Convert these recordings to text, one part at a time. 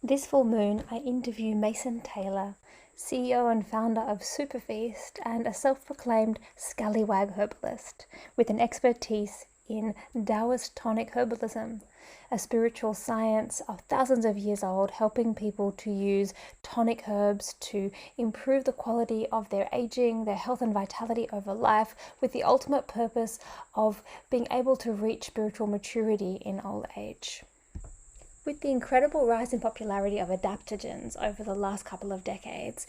This full moon, I interview Mason Taylor, CEO and founder of Superfeast and a self-proclaimed scallywag herbalist with an expertise in Daoist Tonic Herbalism, a spiritual science of thousands of years old, helping people to use tonic herbs to improve the quality of their aging, their health and vitality over life, with the ultimate purpose of being able to reach spiritual maturity in old age. With the incredible rise in popularity of adaptogens over the last couple of decades,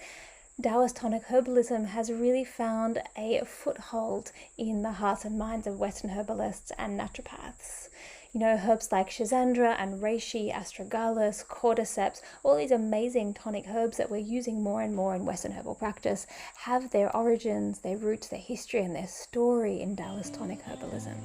Daoist Tonic Herbalism has really found a foothold in the hearts and minds of Western herbalists and naturopaths. You know, herbs like Schizandra and reishi, astragalus, cordyceps, all these amazing tonic herbs that we're using more and more in Western herbal practice have their origins, their roots, their history, and their story in Daoist Tonic Herbalism.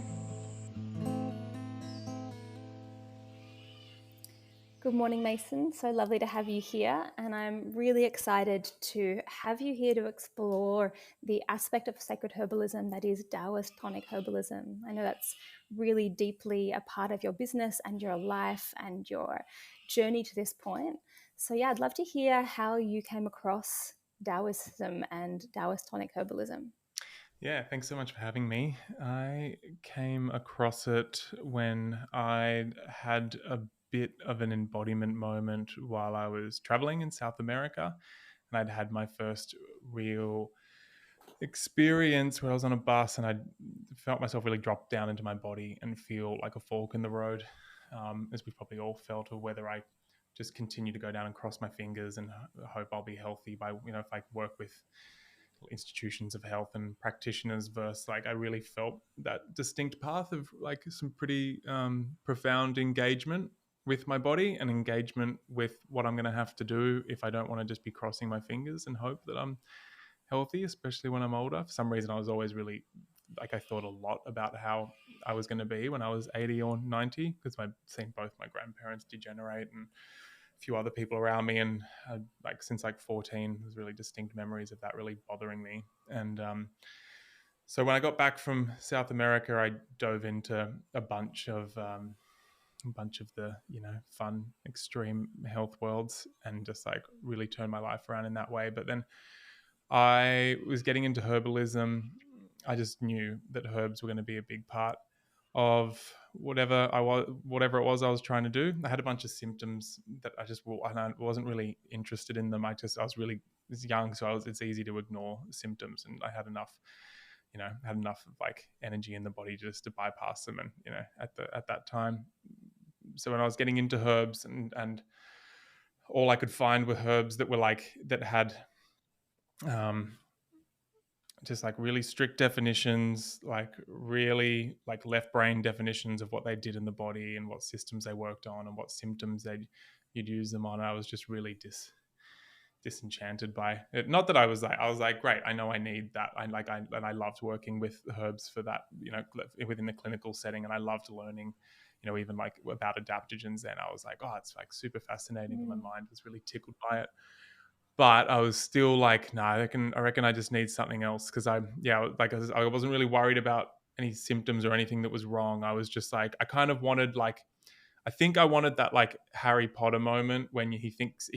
Good morning, Mason. So lovely to have you here. And I'm really excited to have you here to explore the aspect of sacred herbalism that is Daoist tonic herbalism. I know that's really deeply a part of your business and your life and your journey to this point. So yeah, I'd love to hear how you came across Daoism and Daoist tonic herbalism. Yeah, thanks so much for having me. I came across it when I had a bit of an embodiment moment while I was traveling in South America. And I'd had my first real experience where I was on a bus and I felt myself really drop down into my body and feel like a fork in the road, as we probably all felt, or whether I just continue to go down and cross my fingers and hope I'll be healthy by, if I work with institutions of health and practitioners versus like I really felt that distinct path of like some pretty profound engagement with my body and engagement with what I'm going to have to do if I don't want to just be crossing my fingers and hope that I'm healthy, especially when I'm older. For some reason, I was always really like I thought a lot about how I was going to be when I was 80 or 90 because I've seen both my grandparents degenerate and few other people around me, and like since like 14 there's really distinct memories of that really bothering me. And so when I got back from South America, I dove into a bunch of the fun extreme health worlds and just like really turned my life around in that way. But then I was getting into herbalism. I just knew that herbs were going to be a big part of whatever it was I was trying to do. I had a bunch of symptoms that I wasn't really interested in them. I was young, so it's easy to ignore symptoms, and I had enough of like energy in the body just to bypass them. And at that time, so when I was getting into herbs and all I could find were herbs that were like that had um, just like really strict definitions, like really like left brain definitions of what they did in the body and what systems they worked on and what symptoms you'd use them on. And I was just really disenchanted by it. Not that I was like, great, I know I need that. I loved working with herbs for that, within the clinical setting, and I loved learning, even like about adaptogens. Then I was like, oh, it's like super fascinating, and my mind was really tickled by it. But I was still like, no, I reckon I just need something else because I wasn't really worried about any symptoms or anything that was wrong. I was just like, I kind of wanted like, I think I wanted that like Harry Potter moment when he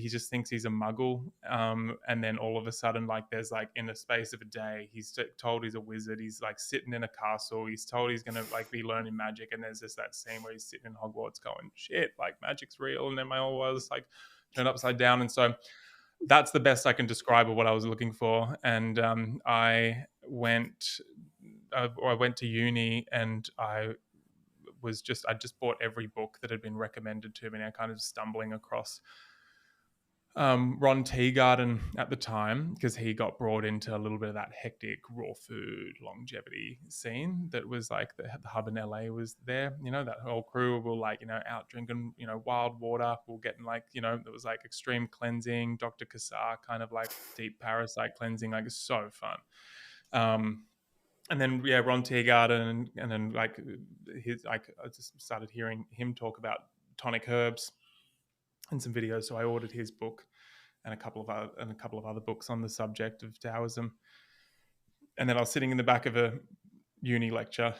just thinks he's a muggle, and then all of a sudden, like there's like in the space of a day, he's told he's a wizard. He's like sitting in a castle. He's told he's gonna like be learning magic, and there's just that scene where he's sitting in Hogwarts going, shit, like magic's real, and then my whole world was like turned upside down, and so that's the best I can describe of what I was looking for. And I went to uni, and I just bought every book that had been recommended to me. And I kind of stumbling across Ron Teagarden at the time because he got brought into a little bit of that hectic raw food longevity scene that was like the hub in LA was there. That whole crew will like, out drinking, wild water. We'll getting like, there was like extreme cleansing, Dr. Kassar kind of like deep parasite cleansing. Like it's so fun. And then Ron Teagarden and then like I just started hearing him talk about tonic herbs and some videos. So I ordered his book and a couple of other books on the subject of Daoism. And then I was sitting in the back of a uni lecture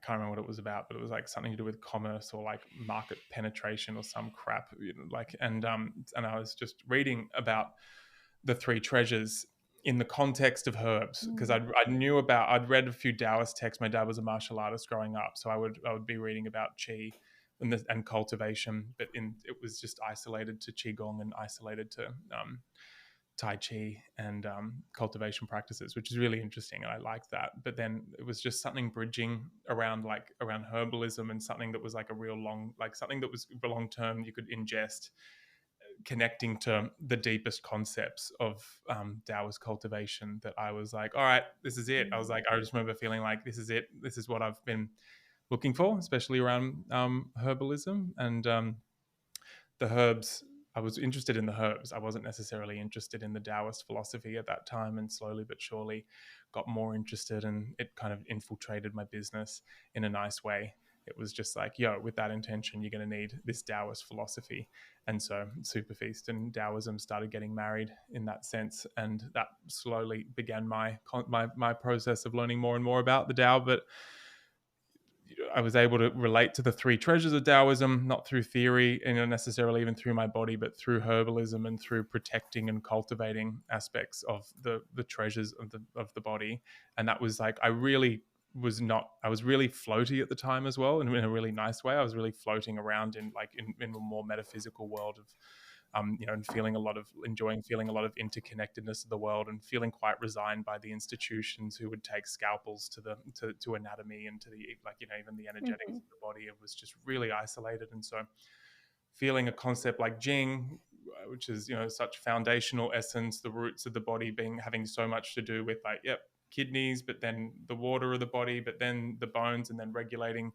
can't remember what it was about, but it was like something to do with commerce or like market penetration or some crap, like, and I was just reading about the three treasures in the context of herbs, because I'd read a few Daoist texts. My dad was a martial artist growing up, so I would be reading about qi and cultivation, but it was just isolated to qigong and isolated to Tai Chi and cultivation practices, which is really interesting. And I liked that. But then it was just something bridging around herbalism and something that was like a real long, like something that was long term you could ingest, connecting to the deepest concepts of Taoist cultivation, that I was like, all right, this is it. I just remember feeling like this is it. This is what I've been looking for, especially around herbalism and the herbs. I was interested in the herbs. I wasn't necessarily interested in the Taoist philosophy at that time, and slowly but surely got more interested, and it kind of infiltrated my business in a nice way. It was just like, yo, with that intention, you're going to need this Taoist philosophy. And so Superfeast and Daoism started getting married in that sense. And that slowly began my process of learning more and more about the Tao. But I was able to relate to the three treasures of Taoism, not through theory and necessarily even through my body, but through herbalism and through protecting and cultivating aspects of the treasures of the body. And that was like, I was really floaty at the time as well, and in a really nice way. I was really floating around in a more metaphysical world of and enjoying feeling a lot of interconnectedness of the world, and feeling quite resigned by the institutions who would take scalpels to anatomy and to the even the energetics of the body. It was just really isolated, and so feeling a concept like Jing, which is such foundational essence, the roots of the body having so much to do with kidneys, but then the water of the body, but then the bones, and then regulating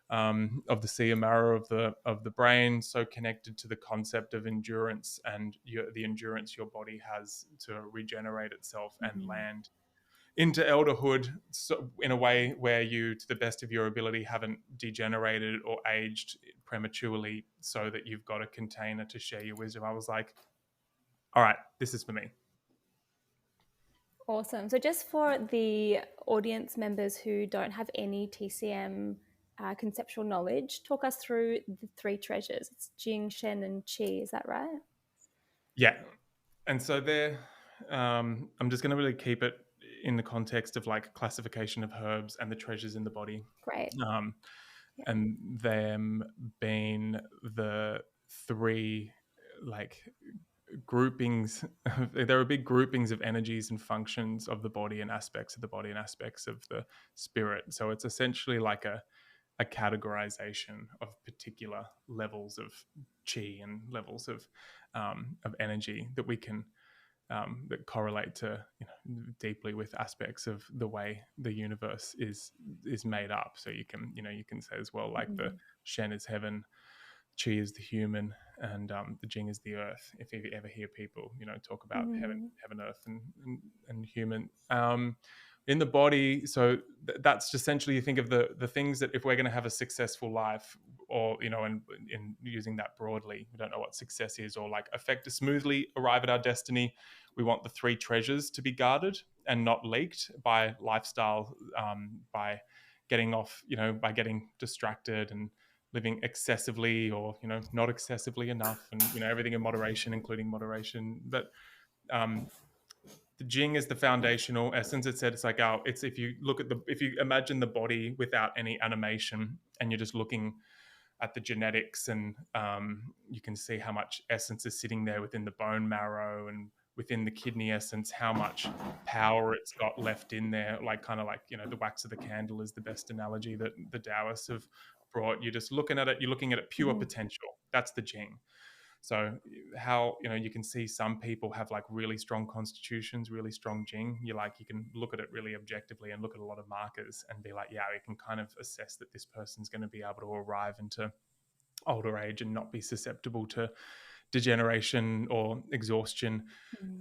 of the sea and marrow of the brain, so connected to the concept of endurance and the endurance your body has to regenerate itself and land into elderhood, so in a way where you, to the best of your ability, haven't degenerated or aged prematurely, so that you've got a container to share your wisdom. I was like, all right, this is for me. Awesome. So just for the audience members who don't have any TCM conceptual knowledge, talk us through the three treasures. It's Jing, Shen, and Qi. Is that right? Yeah. And so I'm just going to really keep it in the context of like classification of herbs and the treasures in the body. Great. And them being the three groupings. There are big groupings of energies and functions of the body and aspects of the body and aspects of the spirit. So it's essentially like a categorization of particular levels of chi and levels of energy that we can that correlate to deeply with aspects of the way the universe is made up. So you can say as well, like the Shen is heaven, Qi is the human, and the Jing is the earth. If you ever hear people talk about heaven, earth, and human. In the body, so that's essentially, you think of the things that if we're going to have a successful life, or and in using that broadly, we don't know what success is, or like smoothly arrive at our destiny, we want the three treasures to be guarded and not leaked by lifestyle, by getting by getting distracted and living excessively, or not excessively enough, and everything in moderation, including moderation. But the Jing is the foundational essence. It's like it's if you imagine the body without any animation, and you're just looking at the genetics, and you can see how much essence is sitting there within the bone marrow and within the kidney essence, how much power it's got left in there. Like kind of like the wax of the candle is the best analogy that the Taoists have brought. You're just looking at it. You're looking at it pure potential. That's the Jing. So how you can see some people have like really strong constitutions, really strong Jing. You can look at it really objectively and look at a lot of markers and be like, yeah, we can kind of assess that this person's going to be able to arrive into older age and not be susceptible to degeneration or exhaustion.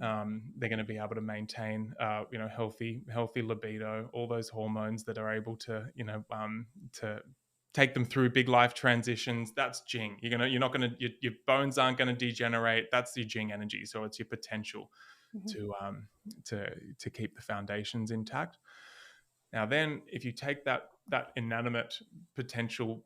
They're going to be able to maintain healthy libido, all those hormones that are able to to take them through big life transitions. That's Jing. Your bones aren't going to degenerate. That's your Jing energy. So it's your potential to keep the foundations intact. Now then, if you take that that inanimate potential,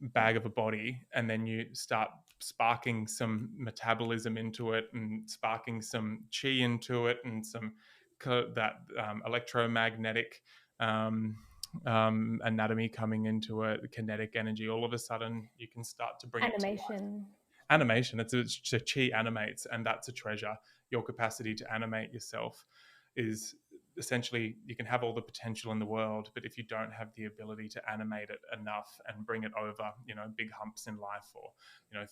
bag of a body, and then you start sparking some metabolism into it and sparking some chi into it and some that electromagnetic um, anatomy coming into it, kinetic energy. All of a sudden, you can start to bring it to life. Animation. Animation, it's a chi animates, and that's a treasure. Your capacity to animate yourself is essentially, you can have all the potential in the world, but if you don't have the ability to animate it enough and bring it over, big humps in life, or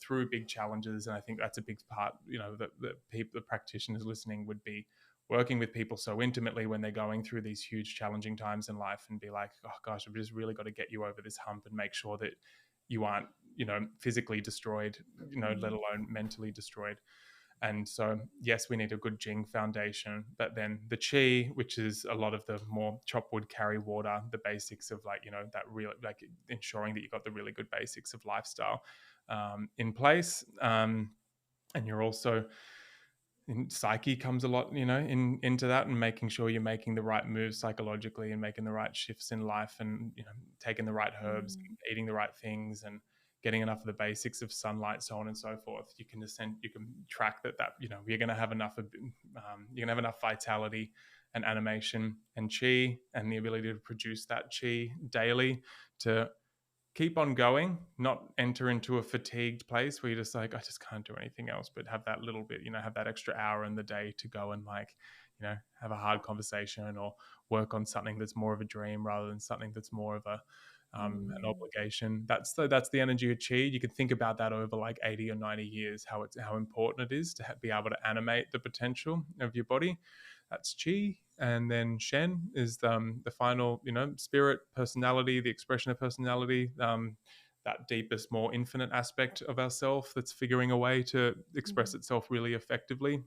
through big challenges. And I think that's a big part, the practitioners listening would be working with people so intimately when they're going through these huge challenging times in life, and be like, oh gosh, I've just really got to get you over this hump and make sure that you aren't physically destroyed, let alone mentally destroyed. And so, yes, we need a good Jing foundation, but then the Qi, which is a lot of the more chop wood, carry water, the basics of that real, ensuring that you've got the really good basics of lifestyle in place. And you're also, psyche comes a lot, into that, and making sure you're making the right moves psychologically and making the right shifts in life, and taking the right herbs, and eating the right things, and getting enough of the basics of sunlight, so on and so forth. You can track that you're going to have enough of, you're going to have enough vitality and animation and chi, and the ability to produce that chi daily to keep on going, not enter into a fatigued place where you're just like, I just can't do anything else, but have that little bit, have that extra hour in the day to go and have a hard conversation, or work on something that's more of a dream rather than something that's more of an obligation. That's the energy of chi. You can think about that over like 80 or 90 years, how important it is to be able to animate the potential of your body. That's chi. And then Shen is the final, spirit, personality, the expression of personality, that deepest, more infinite aspect of ourself that's figuring a way to express itself really effectively.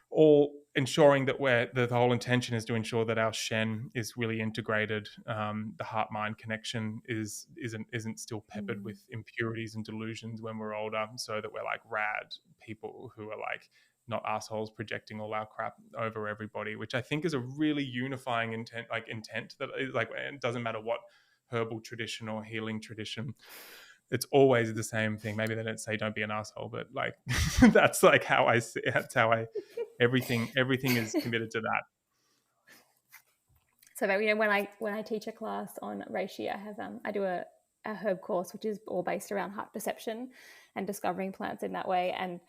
All ensuring that the whole intention is to ensure that our Shen is really integrated. The heart-mind connection isn't still peppered with impurities and delusions when we're older, so that we're like rad people who are like not assholes projecting all our crap over everybody, which I think is a really unifying intent that is like, it doesn't matter what herbal tradition or healing tradition, it's always the same thing. Maybe they don't say don't be an asshole, but like that's like how I see, that's how I everything is committed to that. So when I teach a class on reishi, I do a herb course which is all based around heart perception and discovering plants in that way. And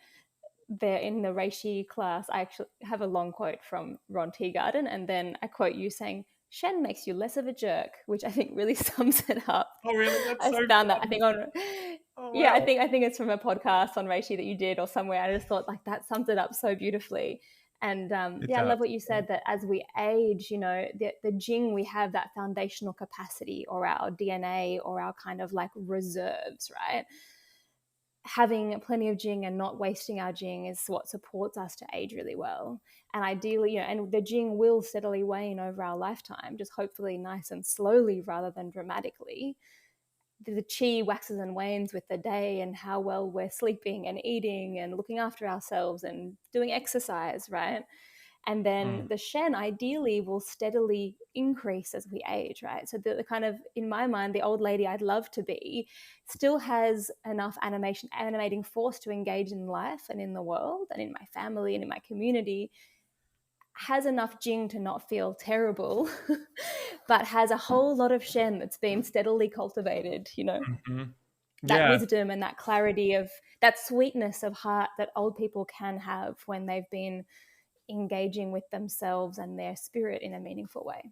there in the reishi class, I actually have a long quote from Ron Teagarden, and then I quote you saying, Shen makes you less of a jerk, which I think really sums it up. Oh, really? That's I so found fun. that, I think, on wow. I think it's from a podcast on reishi that you did or somewhere. I just thought like that sums it up so beautifully. And I love what you said, that as we age, the Jing, we have that foundational capacity, or our DNA, or our kind of like reserves, right? Having plenty of Jing and not wasting our Jing is what supports us to age really well. And ideally, and the Jing will steadily wane over our lifetime, just hopefully nice and slowly rather than dramatically. The chi waxes and wanes with the day and how well we're sleeping and eating and looking after ourselves and doing exercise, right? And then the Shen ideally will steadily increase as we age, right? So the kind of, in my mind, the old lady I'd love to be still has enough animating force to engage in life and in the world and in my family and in my community, has enough Jing to not feel terrible, but has a whole lot of Shen that's been steadily cultivated, that wisdom and that clarity of that sweetness of heart that old people can have when they've been engaging with themselves and their spirit in a meaningful way.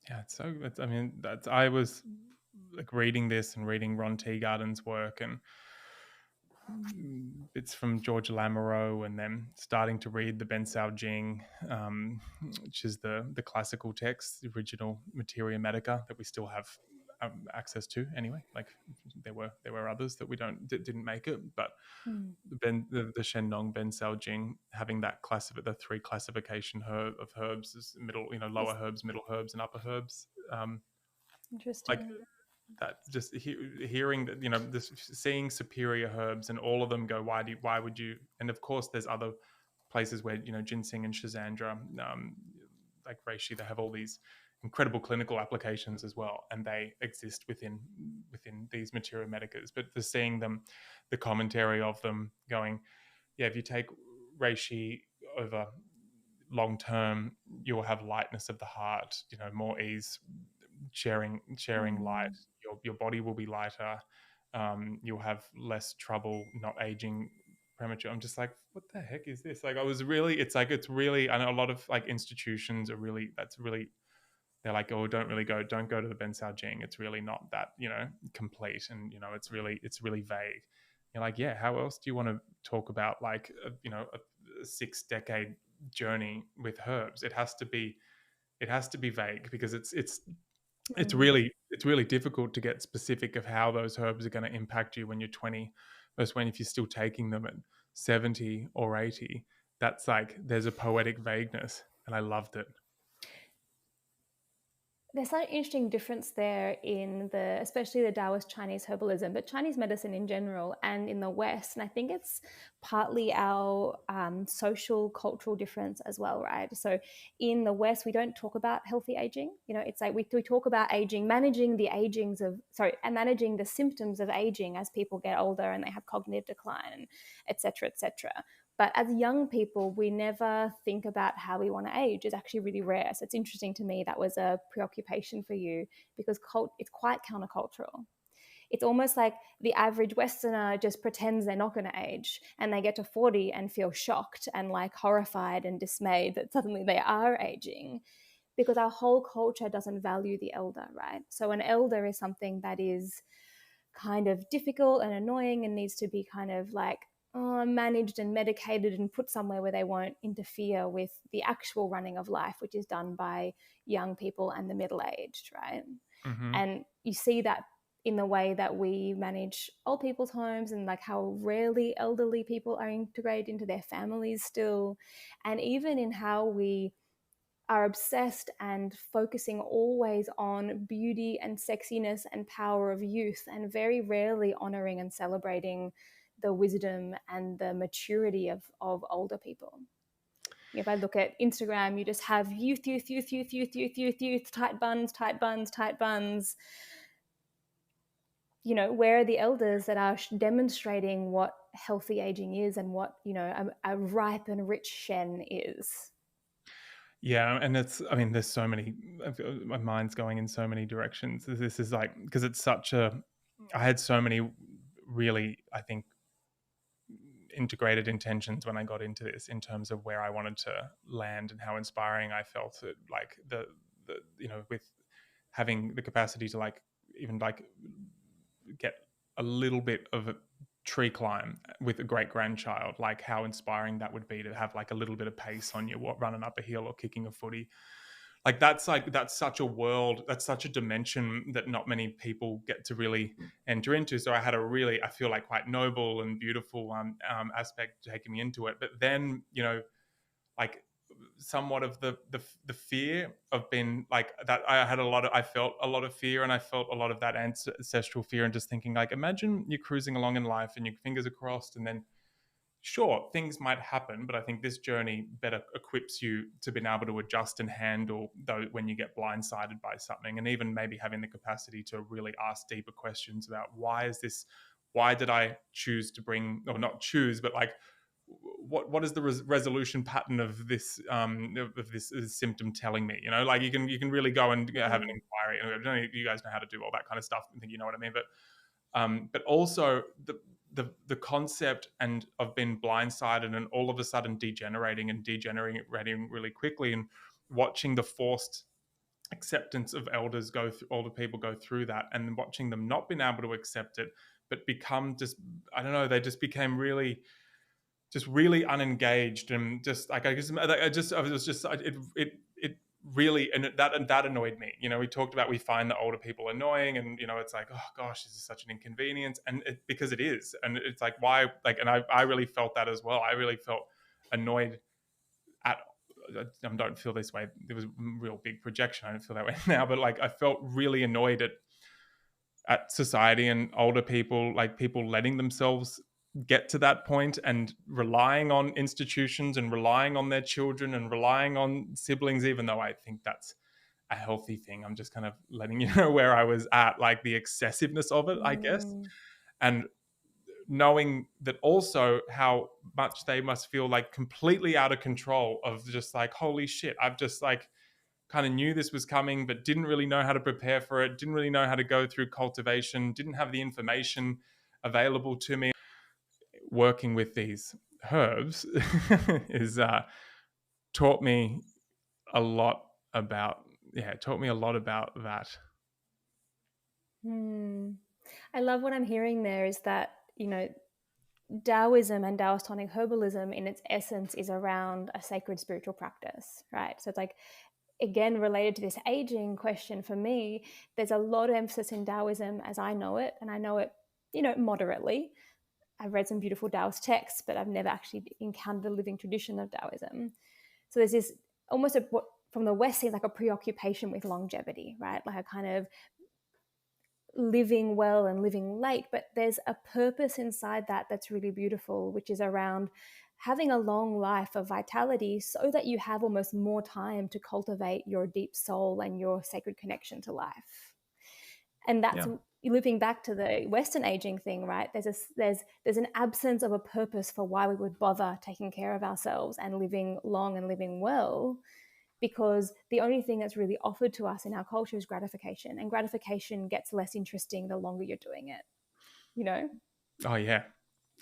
Yeah, I was like reading this and reading Ron Teagarden's work and bits from George Lamoureux, and then starting to read the Ben Sao Jing, which is the classical text, the original Materia Medica that we still have access to anyway. Like there were others that we didn't make it, but the Shen Nong Ben Sao Jing, having that the three classification of herbs is lower herbs, middle herbs, and upper herbs. Interesting. Like that, just hearing that, this, seeing superior herbs and all of them go, why would you? And of course, there's other places where ginseng and schizandra, like reishi, they have all these incredible clinical applications as well, and they exist within these materia medicas. But for seeing them, the commentary of them going, yeah, if you take reishi over long term, you'll have lightness of the heart, more ease sharing light. Your body will be lighter. You'll have less trouble not aging premature. I'm just like, what the heck is this? Like, it's really, I know a lot of like institutions are really, that's really, they're like, oh, don't go to the Ben Sao Jing. It's really not that, complete. And, it's really vague. You're like, yeah, how else do you want to talk about like, a 6-decade journey with herbs? It has to be vague, because it's really difficult to get specific of how those herbs are going to impact you when you're 20 versus when, if you're still taking them at 70 or 80. That's like, there's a poetic vagueness, and I loved it. There's an interesting difference there in especially the Daoist Chinese herbalism, but Chinese medicine in general and in the West. And I think it's partly our social, cultural difference as well, right? So in the West, we don't talk about healthy aging. It's like we talk about aging, managing the symptoms of aging as people get older and they have cognitive decline, et cetera, et cetera. But as young people, we never think about how we want to age. It's actually really rare. So it's interesting to me that was a preoccupation for you, because it's quite countercultural. It's almost like the average Westerner just pretends they're not going to age, and they get to 40 and feel shocked and like horrified and dismayed that suddenly they are aging, because our whole culture doesn't value the elder, right? So an elder is something that is kind of difficult and annoying and needs to be kind of like managed and medicated and put somewhere where they won't interfere with the actual running of life, which is done by young people and the middle-aged, right? Mm-hmm. And you see that in the way that we manage old people's homes, and like how rarely elderly people are integrated into their families still, and even in how we are obsessed and focusing always on beauty and sexiness and power of youth, and very rarely honoring and celebrating the wisdom and the maturity of older people. If I look at Instagram, you just have youth, youth, youth, youth, youth, youth, youth, youth, tight buns, tight buns, tight buns. Where are the elders that are demonstrating what healthy aging is and what, a ripe and rich shen is? Yeah, and there's so many. My mind's going in so many directions. This is like, because it's such a. I had so many really, I think, integrated intentions when I got into this, in terms of where I wanted to land and how inspiring I felt it. Like with having the capacity to like even like get a little bit of a tree climb with a great grandchild, like how inspiring that would be to have like a little bit of pace on you, running up a hill or kicking a footy. That's such a world, that's such a dimension that not many people get to really enter into. So I had I feel like quite noble and beautiful aspect taking me into it. But then, like somewhat of the fear of being like that. I felt a lot of fear, and I felt a lot of that ancestral fear, and just thinking like, imagine you're cruising along in life and your fingers are crossed, and then sure, things might happen, but I think this journey better equips you to being able to adjust and handle though when you get blindsided by something, and even maybe having the capacity to really ask deeper questions about why did I choose to bring, or not choose, but like what is the resolution pattern of this symptom telling me? Like you can really go and have an inquiry. I don't know if you guys know how to do all that kind of stuff. I think you know what I mean, but also the concept and of being blindsided and all of a sudden degenerating really quickly, and watching the forced acceptance of older people go through that, and watching them not being able to accept it, but become just, I don't know, they just became really unengaged, and just like it really, and that annoyed me. We talked about, we find that older people annoying, and it's like, oh gosh, this is such an inconvenience, and because it is, and it's like, why, like, and I really felt that as well. I really felt annoyed at, I don't feel this way, there was a real big projection, I don't feel that way now, but like I felt really annoyed at society and older people, like people letting themselves get to that point and relying on institutions and relying on their children and relying on siblings, even though I think that's a healthy thing. I'm just kind of letting you know where I was at, like the excessiveness of it, I guess. Mm. And knowing that also how much they must feel like completely out of control of just like, holy shit, I've just like kind of knew this was coming, but didn't really know how to prepare for it, didn't really know how to go through cultivation, didn't have the information available to me. Working with these herbs is taught me a lot about, yeah, it taught me a lot about that. Mm. I love what I'm hearing there is that, Daoism and Daoist Tonic Herbalism in its essence is around a sacred spiritual practice, right? So it's like, again, related to this aging question for me, there's a lot of emphasis in Daoism as I know it, and I know it, moderately. I've read some beautiful Daoist texts, but I've never actually encountered the living tradition of Daoism. So there's this almost what from the West seems like a preoccupation with longevity, right? Like a kind of living well and living late, but there's a purpose inside that that's really beautiful, which is around having a long life of vitality so that you have almost more time to cultivate your deep soul and your sacred connection to life. And that's Yeah. looping back to the Western aging thing, right? There's an absence of a purpose for why we would bother taking care of ourselves and living long and living well, because the only thing that's really offered to us in our culture is gratification, and gratification gets less interesting the longer you're doing it, you know. Oh yeah,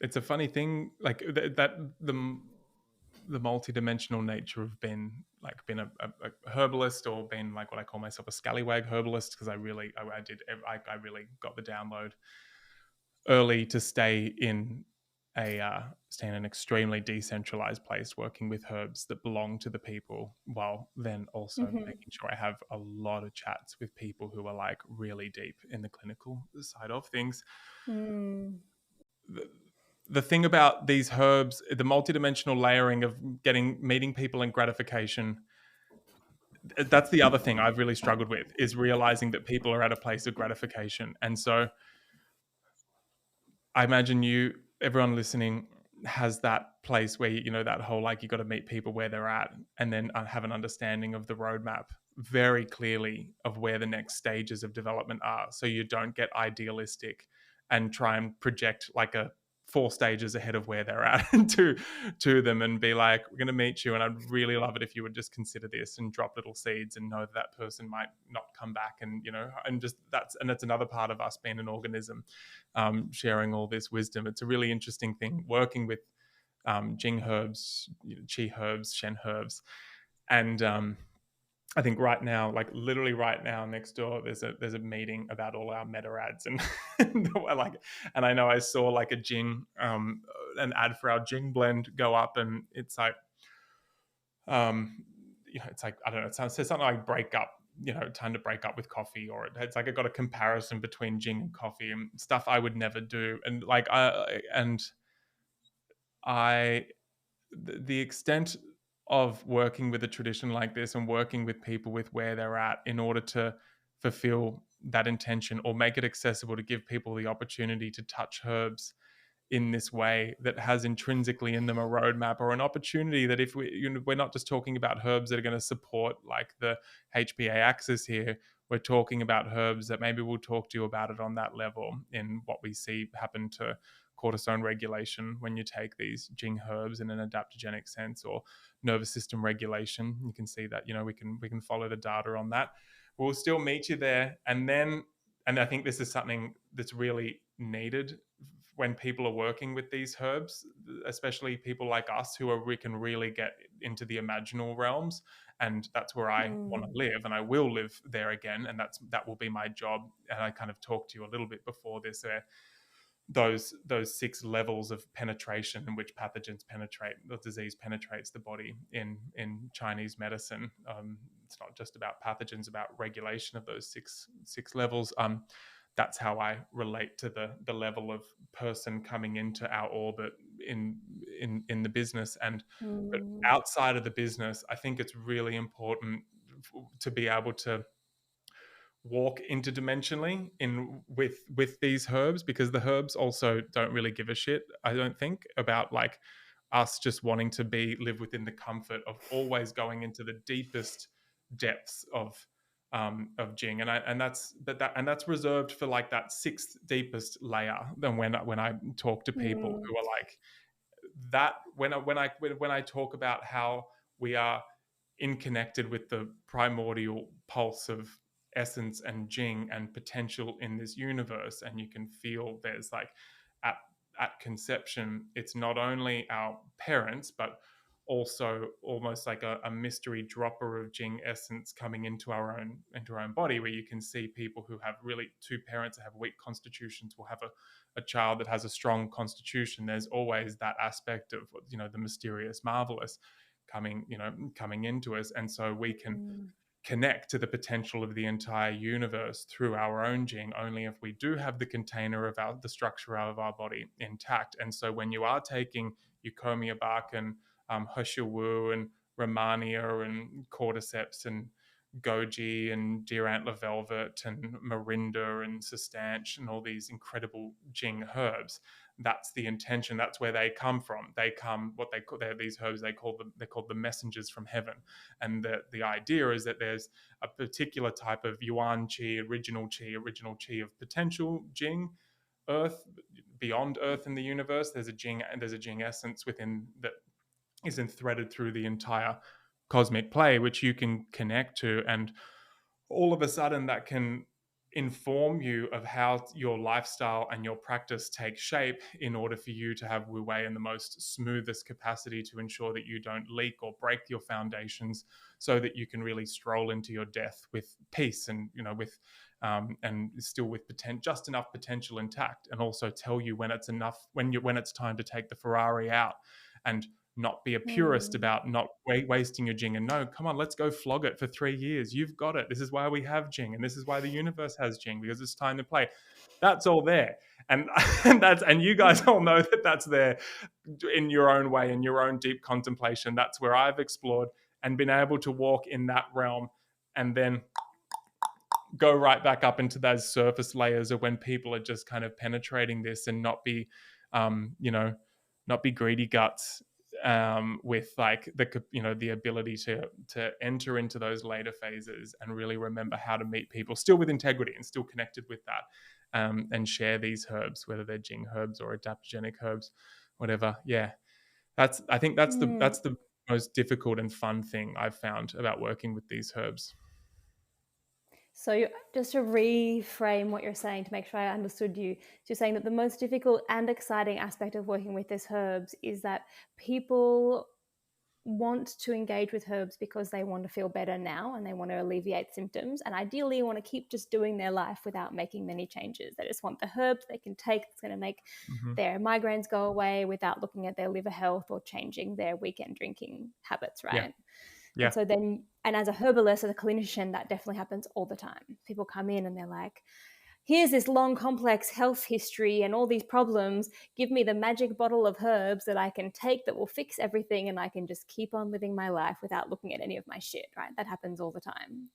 it's a funny thing, like that the multidimensional nature of being a herbalist, or being like what I call myself a scallywag herbalist, because I really got the download early to stay in an extremely decentralized place, working with herbs that belong to the people, while then also Mm-hmm. making sure I have a lot of chats with people who are like really deep in the clinical side of things. Mm. The thing about these herbs, the multidimensional layering of meeting people and gratification, that's the other thing I've really struggled with, is realizing that people are at a place of gratification. And so I imagine everyone listening has that place where, that whole, like, you got to meet people where they're at, and then have an understanding of the roadmap very clearly of where the next stages of development are. So you don't get idealistic and try and project like a 4 stages ahead of where they're at to them, and be like, we're going to meet you, and I'd really love it if you would just consider this, and drop little seeds, and know that person might not come back. And and just that's another part of us being an organism, sharing all this wisdom. It's a really interesting thing working with Jing herbs, Qi herbs, Shen herbs, and I think right now, like literally right now, next door, there's a meeting about all our meta ads, and and I know I saw like a Jing, an ad for our Jing blend go up, and it's like, it's like, I don't know, it says something like break up, time to break up with coffee, or it's like I got a comparison between Jing and coffee, and stuff I would never do, and like I the extent of working with a tradition like this, and working with people with where they're at, in order to fulfill that intention, or make it accessible to give people the opportunity to touch herbs in this way that has intrinsically in them a roadmap, or an opportunity that, if we're not just talking about herbs that are going to support like the HPA axis here, we're talking about herbs that maybe we'll talk to you about it on that level, in what we see happen to cortisone regulation when you take these Jing herbs in an adaptogenic sense, or nervous system regulation. You can see that, we can follow the data on that. We'll still meet you there, and I think this is something that's really needed when people are working with these herbs, especially people like us we can really get into the imaginal realms. And that's where I want to Mm. live, and I will live there again. And that will be my job. And I kind of talked to you a little bit before this, those 6 levels of penetration in which pathogens penetrate, the disease penetrates the body in Chinese medicine. It's not just about pathogens, about regulation of those six levels. That's how I relate to the level of person coming into our orbit in the business. But Mm. outside of the business, I think it's really important to be able to walk interdimensionally with these herbs, because the herbs also don't really give a shit, I don't think, about like us just wanting to live within the comfort of always going into the deepest depths of Jing, and that's reserved for like that sixth deepest layer. Than when I talk to people Mm. who are like that, when I talk about how we are connected with the primordial pulse of essence and Jing and potential in this universe, and you can feel there's like at at conception, it's not only our parents but also almost like a mystery dropper of Jing essence coming into our own body, where you can see people who have really two parents that have weak constitutions will have a child that has a strong constitution. There's always that aspect of, the mysterious, marvelous coming into us, and so we can Mm. connect to the potential of the entire universe through our own Jing only if we do have the container of the structure of our body intact. And so when you are taking Eukomia bark and Hushawu and Romania and cordyceps and goji and deer antler velvet and morinda and sustanche and all these incredible Jing herbs, that's the intention. That's where they come from. They come, what they call, they're these herbs, they're called the messengers from heaven. And the idea is that there's a particular type of yuan qi, original qi of potential Jing, earth, beyond earth in the universe. There's a Jing essence within that isn't threaded through the entire cosmic play, which you can connect to. And all of a sudden that can inform you of how your lifestyle and your practice take shape in order for you to have Wu Wei in the most smoothest capacity to ensure that you don't leak or break your foundations, so that you can really stroll into your death with peace and, with and still with just enough potential intact, and also tell you when it's enough, when it's time to take the Ferrari out, and not be a purist Mm. about not wasting your Jing, and no, come on, let's go flog it for 3 years. You've got it. This is why we have Jing, and this is why the universe has Jing, because it's time to play. That's all there, and and you guys all know that that's there in your own way, in your own deep contemplation. That's where I've explored and been able to walk in that realm, and then go right back up into those surface layers of when people are just kind of penetrating this and not be, not be greedy guts, with like the ability to enter into those later phases and really remember how to meet people still with integrity and still connected with that, and share these herbs, whether they're Jing herbs or adaptogenic herbs, whatever. Yeah, I think Mm. that's the most difficult and fun thing I've found about working with these herbs. So just to reframe what you're saying to make sure I understood you, so you're saying that the most difficult and exciting aspect of working with these herbs is that people want to engage with herbs because they want to feel better now and they want to alleviate symptoms, and ideally want to keep just doing their life without making many changes. They just want the herbs they can take that's going to make Mm-hmm. their migraines go away without looking at their liver health or changing their weekend drinking habits, Yeah, right? And yeah. so then, and as a herbalist, as a clinician, that definitely happens all the time. People come in and they're like, here's this long, complex health history and all these problems. Give me the magic bottle of herbs that I can take that will fix everything, and I can just keep on living my life without looking at any of my shit, right? That happens all the time.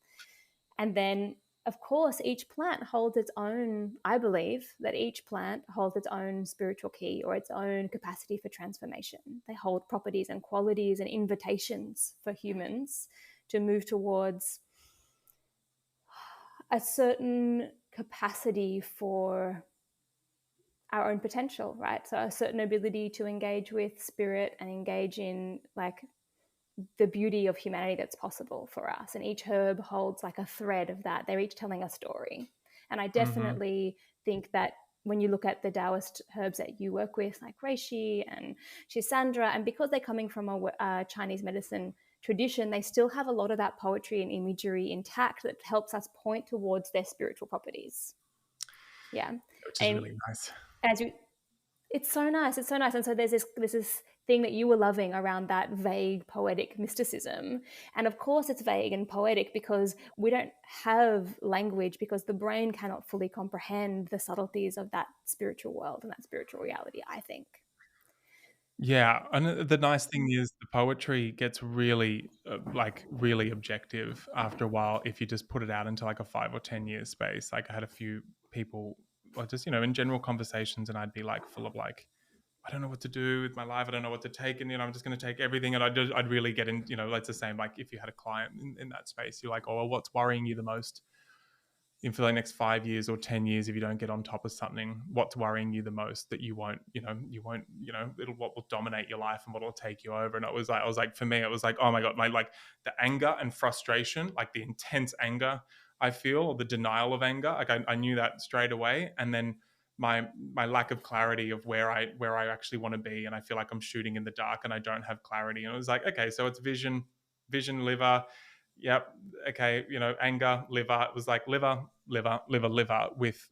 And then, of course, each plant holds its own, I believe that each plant holds its own spiritual key or its own capacity for transformation. They hold properties and qualities and invitations for humans to move towards a certain capacity for our own potential, right? So a certain ability to engage with spirit and engage in like the beauty of humanity that's possible for us. And each herb holds like a thread of that. They're each telling a story. And I Mm-hmm. definitely think that when you look at the Daoist herbs that you work with, like reishi and shisandra, and because they're coming from a Chinese medicine tradition, they still have a lot of that poetry and imagery intact that helps us point towards their spiritual properties. Yeah. Which is And really nice. as you it's so nice. It's so nice. And so there's this thing that you were loving around that vague poetic mysticism. And of course it's vague and poetic because we don't have language, because the brain cannot fully comprehend the subtleties of that spiritual world and that spiritual reality, I think. Yeah, and the nice thing is the poetry gets really, like, really objective after a while if you just put it out into, like, a 5 or 10 year space. Like, I had a few people, or just, in general conversations, and I'd be, like, full of, like, I don't know what to do with my life. I don't know what to take. And, I'm just going to take everything. And I'd really get in, that's the same. Like if you had a client in that space, you're like, oh, well, what's worrying you the most in for the next 5 years or 10 years if you don't get on top of something? What's worrying you the most that you won't, what will dominate your life and what will take you over? And I was like, for me, it was like, oh my God, like the anger and frustration, like the intense anger I feel, or the denial of anger. Like I knew that straight away. And then my lack of clarity of where I actually want to be. And I feel like I'm shooting in the dark and I don't have clarity. And it was like, okay, so it's vision, liver. Yep. Okay. Anger, liver. It was like liver, with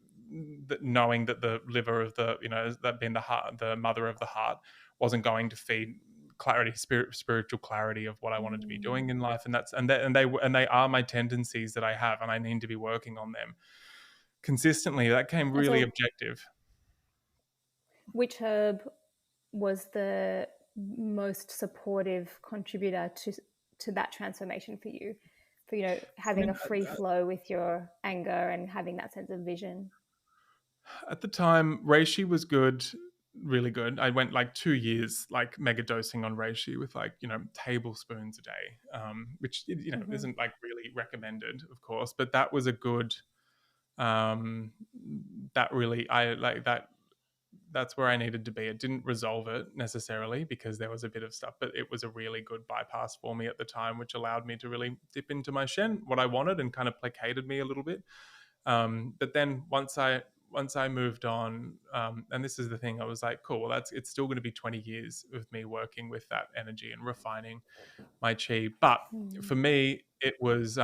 knowing that the liver of that being the heart, the mother of the heart, wasn't going to feed clarity, spiritual clarity of what I wanted to be doing in life. And they are my tendencies that I have, and I need to be working on them consistently. That came And really so, objective. which herb was the most supportive contributor to that transformation for you? For I having mean, a free flow with your anger and having that sense of vision. at the time, reishi was good, really good. I went like 2 years, like mega dosing on reishi with like tablespoons a day, which Mm-hmm. isn't like really recommended, of course. But that was a good. Um, that really, I like that. That's where I needed to be. It didn't resolve it necessarily because there was a bit of stuff, but it was a really good bypass for me at the time, which allowed me to really dip into my shen, what I wanted, and kind of placated me a little bit. But then once I moved on, and this is the thing, I was like, cool. Well, it's still going to be 20 years of me working with that energy and refining my chi. But Mm. for me, it was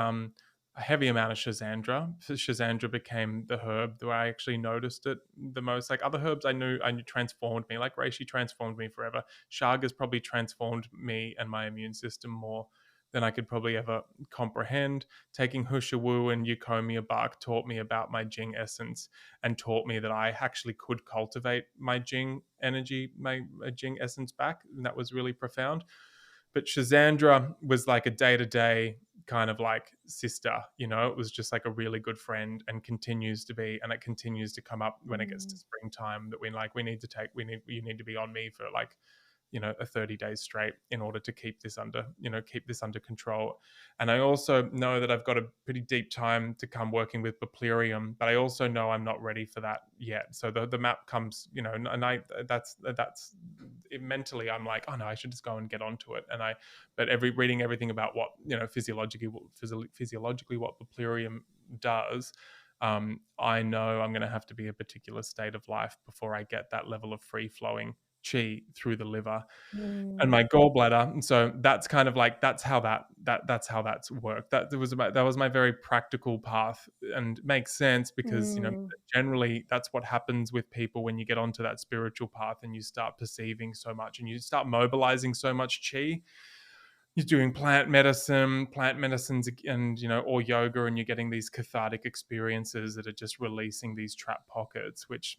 a heavy amount of Shazandra. Shazandra became the herb where I actually noticed it the most. Like other herbs, I knew transformed me. Like reishi transformed me forever. Shaga's probably transformed me and my immune system more than I could probably ever comprehend. Taking Hushawu and Eukomia bark taught me about my Jing essence and taught me that I actually could cultivate my Jing energy, my Jing essence back. And that was really profound. But Shazandra was like a day to day kind of like sister, it was just like a really good friend and continues to be, and it continues to come up when it gets to Mm. springtime that you need to be on me for like a 30 days straight in order to keep this under control. And I also know that I've got a pretty deep time to come working with Buplerium, but I also know I'm not ready for that yet. So the map comes, and I that's mentally I'm like, oh no, I should just go and get onto it. But reading everything about what physiologically what Buplerium does, I know I'm going to have to be a particular state of life before I get that level of free flowing chi through the liver and Mm. my gallbladder. And so that's kind of like that's how that's worked. That was my very practical path, and makes sense because Mm. generally that's what happens with people when you get onto that spiritual path and you start perceiving so much and you start mobilizing so much chi. You're doing plant medicines, and or yoga, and you're getting these cathartic experiences that are just releasing these trap pockets, which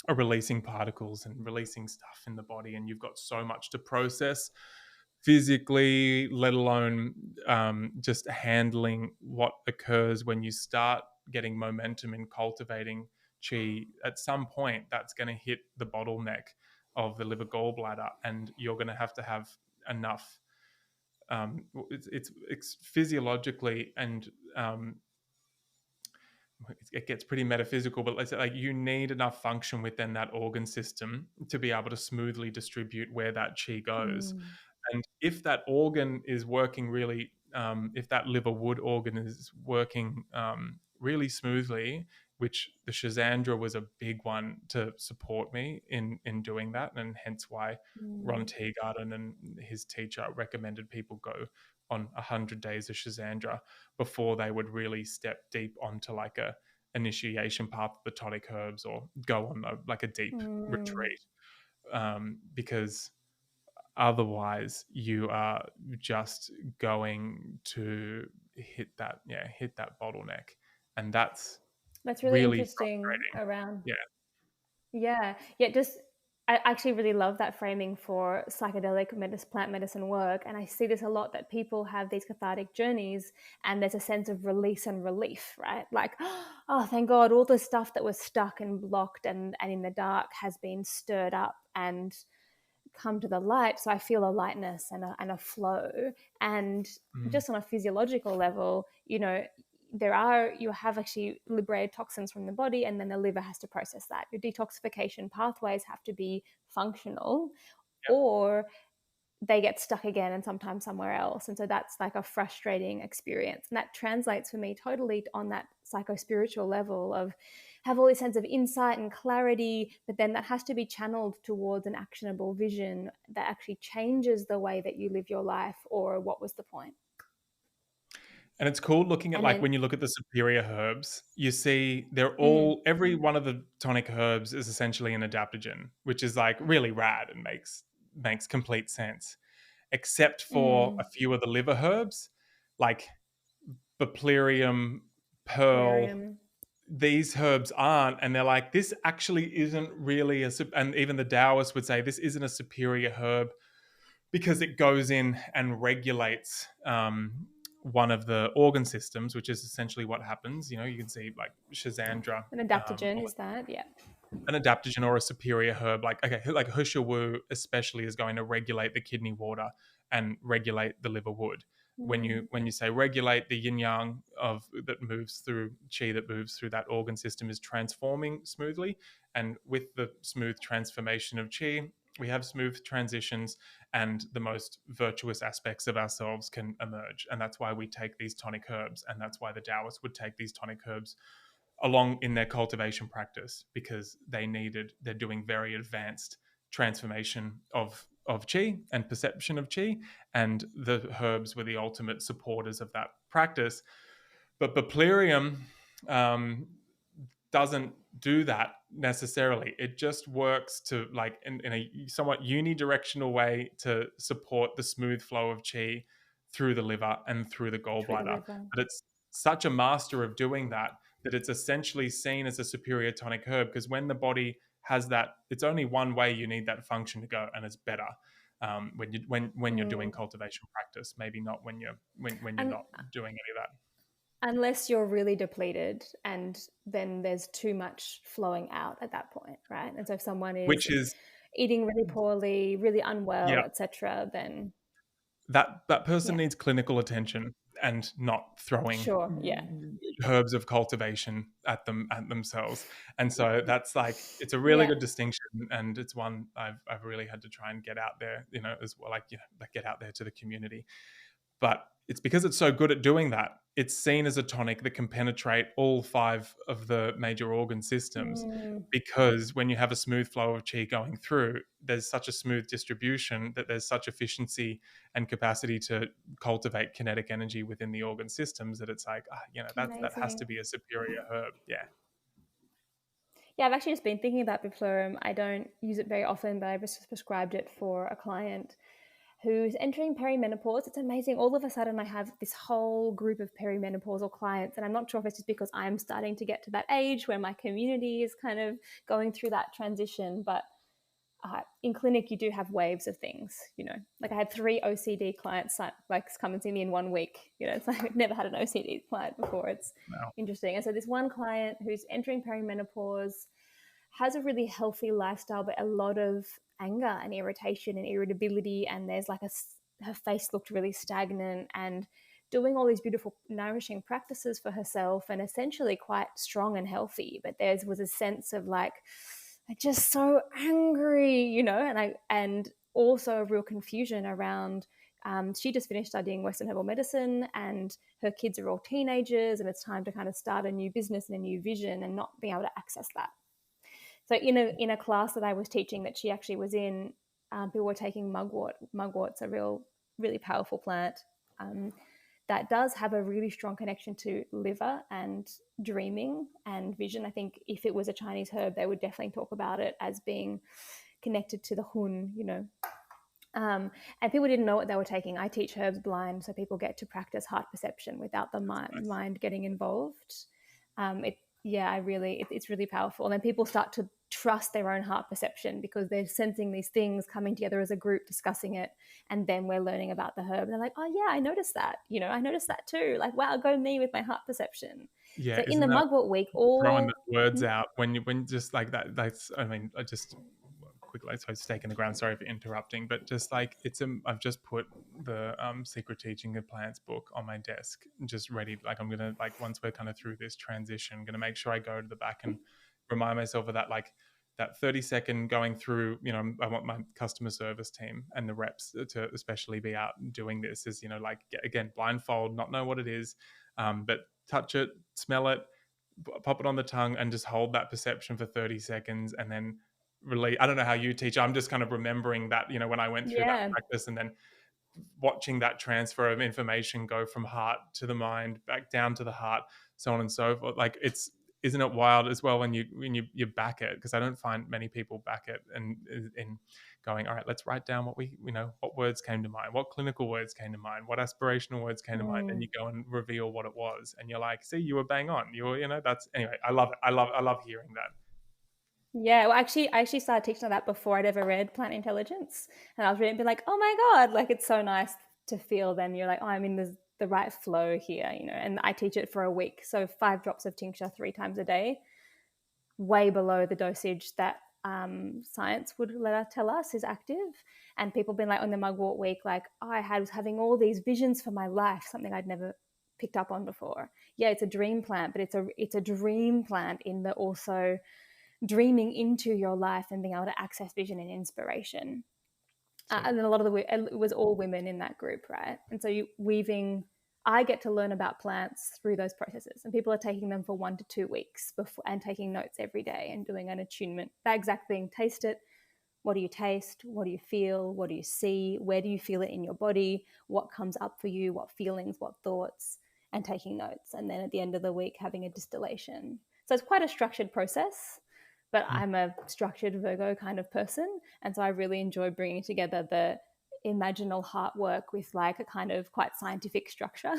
are releasing particles and releasing stuff in the body, and you've got so much to process physically, let alone just handling what occurs when you start getting momentum in cultivating chi. At some point, that's going to hit the bottleneck of the liver gallbladder, and you're going to have enough. It's physiologically and it gets pretty metaphysical, but let's say like you need enough function within that organ system to be able to smoothly distribute where that chi goes. Mm. And if that organ is working really, if that liver wood organ is working really smoothly, which the Shazandra was a big one to support me in doing that, and hence why Ron Mm. Teagarden and his teacher recommended people go on 100 days of Shazandra before they would really step deep onto like a initiation path of the tonic herbs or go on like a deep Mm. retreat, because otherwise you are just going to hit that bottleneck, and that's That's really really interesting frustrating. around. Yeah. Yeah, yeah, just I actually really love that framing for psychedelic plant medicine work, and I see this a lot that people have these cathartic journeys, and there's a sense of release and relief, right? Like, oh, thank God, all the stuff that was stuck and blocked and in the dark has been stirred up, and come to the light. So I feel a lightness and a flow. And just on a physiological level, you know, you have actually liberated toxins from the body, and then the liver has to process that. Your detoxification pathways have to be functional, Yep. or they get stuck again and sometimes somewhere else. And so that's like a frustrating experience. And that translates for me totally on that psycho-spiritual level of have all this sense of insight and clarity, but then that has to be channeled towards an actionable vision that actually changes the way that you live your life, or what was the point? And it's cool looking at, And like, then, when you look at the superior herbs, you see they're mm, all, every one of the tonic herbs is essentially an adaptogen, which is like really rad and makes complete sense. Except for a mm, few of the liver herbs, like Buplerium, Pearl. Valerian. These herbs aren't, and they're like, this actually isn't really and even the Taoists would say this isn't a superior herb because it goes in and regulates one of the organ systems, which is essentially what happens. You know, you can see like Shazandra, An adaptogen is that, yeah. an adaptogen or a superior herb, like, okay, like Husha Wu especially is going to regulate the kidney water and regulate the liver wood. Mm, When you say regulate, the yin yang of that moves through chi, that moves through that organ system, is transforming smoothly, and with the smooth transformation of chi, we have smooth transitions, and the most virtuous aspects of ourselves can emerge. And that's why we take these tonic herbs, and that's why the Taoists would take these tonic herbs along in their cultivation practice, because they're doing very advanced transformation of chi and perception of chi, and the herbs were the ultimate supporters of that practice. But Buplerium um, doesn't do that necessarily. It just works to, like, in a somewhat unidirectional way to support the smooth flow of chi through the liver and through the through the gallbladder. liver. But it's such a master of doing that that it's essentially seen as a superior tonic herb, because when the body has that, it's only one way you need that function to go, and it's better when you're doing Mm. cultivation practice. Maybe not when you're And not doing any of that. unless you're really depleted, and then there's too much flowing out at that point, right? And so if someone is Which is, eating really poorly, really yeah, unwell, etc., then that person yeah, needs clinical attention and not throwing sure, yeah, herbs of cultivation at themselves. And so that's like, it's a really yeah. good distinction, and it's one I've really had to try and get out there, as well, like, like, get out there to the community. But it's because it's so good at doing that. It's seen as a tonic that can penetrate all five of the major organ systems, Mm, because when you have a smooth flow of chi going through, there's such a smooth distribution that there's such efficiency and capacity to cultivate kinetic energy within the organ systems, that it's like, that has to amazing. be a superior herb. Yeah. Yeah, I've actually just been thinking about Biflurum. I don't use it very often, but I just prescribed it for a client who's entering perimenopause. It's amazing. All of a sudden, I have this whole group of perimenopausal clients, and I'm not sure if it's just because I'm starting to get to that age where my community is kind of going through that transition. But in clinic, you do have waves of things. Like I had 3 OCD clients like come and see me in 1 week. It's like I've never had an OCD client before. It's Wow. interesting. And so this one client who's entering perimenopause has a really healthy lifestyle, but a lot of anger and irritation and irritability. And there's like her face looked really stagnant, and doing all these beautiful, nourishing practices for herself and essentially quite strong and healthy. But there was a sense of like, I'm just so angry, and also a real confusion around. She just finished studying Western herbal medicine, and her kids are all teenagers, and it's time to kind of start a new business and a new vision, and not being able to access that. So in a class that I was teaching that she actually was in, people were taking mugwort. Mugwort's a really powerful plant um, that does have a really strong connection to liver and dreaming and vision. I think if it was a Chinese herb, they would definitely talk about it as being connected to the hun. And people didn't know what they were taking. I teach herbs blind, so people get to practice heart perception without the Nice. mind getting involved. It's really powerful. And then people start to trust their own heart perception because they're sensing these things coming together as a group, discussing it, and then we're learning about the herb. And they're like, oh yeah, I noticed that. I noticed that too. Like, wow, go me with my heart perception. Yeah. So in Isn't the that Mugwort week, throwing all the words out when just like that? That's, I mean, I just like so stake in the ground. Sorry for interrupting, but just like I've just put the Secret Teaching of Plants book on my desk, just ready. Like I'm gonna like once we're kind of through this transition, I'm gonna make sure I go to the back and remind myself of that like that 30-second going through. I want my customer service team and the reps to especially be out doing this. Is like again blindfold, not know what it is, but touch it, smell it, pop it on the tongue, and just hold that perception for 30 seconds, and then really, I don't know how you teach. I'm just kind of remembering that, when I went through that Yeah. practice, and then watching that transfer of information go from heart to the mind, back down to the heart, so on and so forth. Like isn't it wild as well when you back it? Because I don't find many people back it and in going, all right, let's write down what words came to mind, what clinical words came to mind, what aspirational words came to mind, and you go and reveal what it was, and you're like, see, you were bang on. You were, that's anyway. I love it. I love hearing that. Yeah, well, I actually started teaching that before I'd ever read Plant Intelligence, and I was reading, be like, oh my god, like it's so nice to feel. Then you're like, oh, I'm in the right flow here, And I teach it for a week, so 5 drops of tincture 3 times a day, way below the dosage that science would tell us is active. And people been like on the mugwort week, like was having all these visions for my life, something I'd never picked up on before. Yeah, it's a dream plant, but it's a dream plant in the also dreaming into your life and being able to access vision and inspiration. And then it was all women in that group, right? And so I get to learn about plants through those processes, and people are taking them for 1 to 2 weeks before, and taking notes every day and doing an attunement. That exact thing, taste it. What do you taste? What do you feel? What do you see? Where do you feel it in your body? What comes up for you? What feelings? What thoughts? And taking notes. And then at the end of the week, having a distillation. So it's quite a structured process, but I'm a structured Virgo kind of person. And so I really enjoy bringing together the imaginal heart work with like a kind of quite scientific structure.